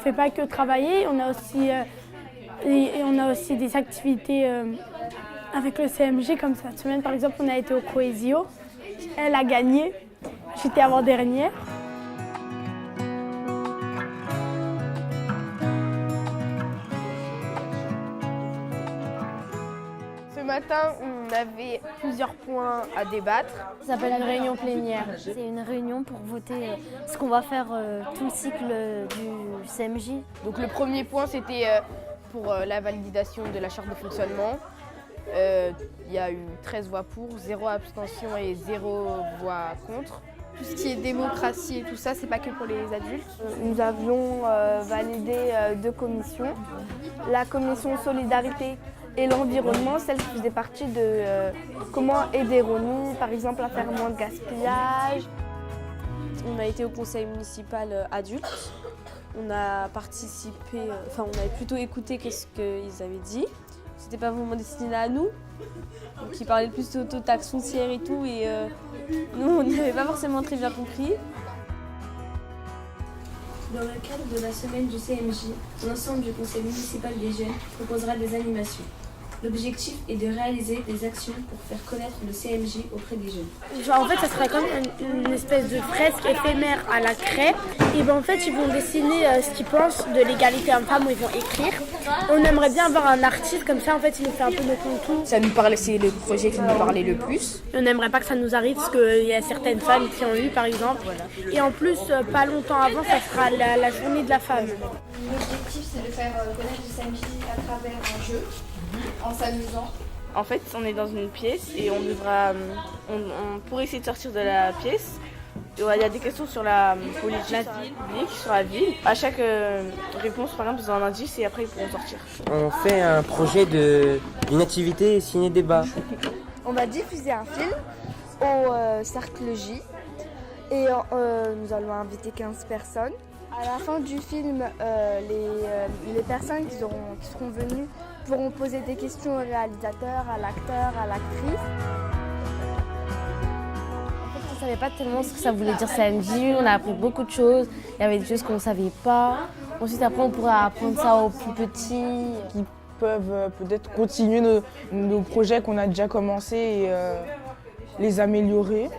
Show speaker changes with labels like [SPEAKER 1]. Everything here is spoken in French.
[SPEAKER 1] fait pas que travailler, on a aussi des activités avec le CMJ, comme cette semaine par exemple on a été au Cohesio, elle a gagné, j'étais avant-dernière.
[SPEAKER 2] Ce matin, on avait plusieurs points à débattre.
[SPEAKER 3] Ça s'appelle une réunion plénière. C'est une réunion pour voter ce qu'on va faire tout le cycle du CMJ.
[SPEAKER 2] Donc le premier point, c'était pour la validation de la charte de fonctionnement. Il y a eu 13 voix pour, 0 abstention et 0 voix contre.
[SPEAKER 4] Tout ce qui est démocratie et tout ça, c'est pas que pour les adultes.
[SPEAKER 5] Nous avions validé 2 commissions. La commission solidarité et l'environnement, celle qui faisait partie de comment aiderons-nous, par exemple, à faire moins de gaspillage.
[SPEAKER 6] On a été au conseil municipal adulte. On a participé, on avait plutôt écouté qu'est-ce qu'ils avaient dit. C'était pas vraiment destiné à nous. Donc ils parlaient plus d'auto-taxe foncière et tout. Et nous, on n'avait pas forcément très bien compris.
[SPEAKER 7] Dans le cadre de la semaine du CMJ, l'ensemble du conseil municipal des jeunes proposera des animations. L'objectif est de réaliser des actions pour faire connaître le CMJ auprès des jeunes.
[SPEAKER 1] Genre, en fait, ça sera comme une espèce de fresque éphémère à la craie. Et ben, en fait, ils vont dessiner ce qu'ils pensent de l'égalité homme-femme, où ils vont écrire. On aimerait bien avoir un artiste, comme ça, en fait, il nous fait un peu nos contours.
[SPEAKER 2] Ça nous parlait, c'est le projet qui nous parlait le plus.
[SPEAKER 1] On n'aimerait pas que ça nous arrive, parce qu'il y a certaines femmes qui ont eu, par exemple. Voilà. Et en plus, pas longtemps avant, ça sera la journée de la femme.
[SPEAKER 4] L'objectif, c'est de faire connaître le CMJ à travers un jeu, en s'amusant.
[SPEAKER 8] En fait, on est dans une pièce et on devra, pour essayer de sortir de la pièce, il y a des questions sur la politique publique, sur la ville. À chaque réponse, par exemple, ils ont un indice et après ils pourront sortir.
[SPEAKER 9] On fait un projet d'une activité ciné-débat.
[SPEAKER 5] On va diffuser un film au Cercle J et nous allons inviter 15 personnes. À la fin du film, les personnes qui seront venues pourront poser des questions au réalisateur, à l'acteur, à l'actrice.
[SPEAKER 3] On ne savait pas tellement ce que ça voulait dire CMJ, on a appris beaucoup de choses, il y avait des choses qu'on ne savait pas. Ensuite après on pourra apprendre ça aux plus petits.
[SPEAKER 10] Qui peuvent peut-être continuer nos projets qu'on a déjà commencés et les améliorer.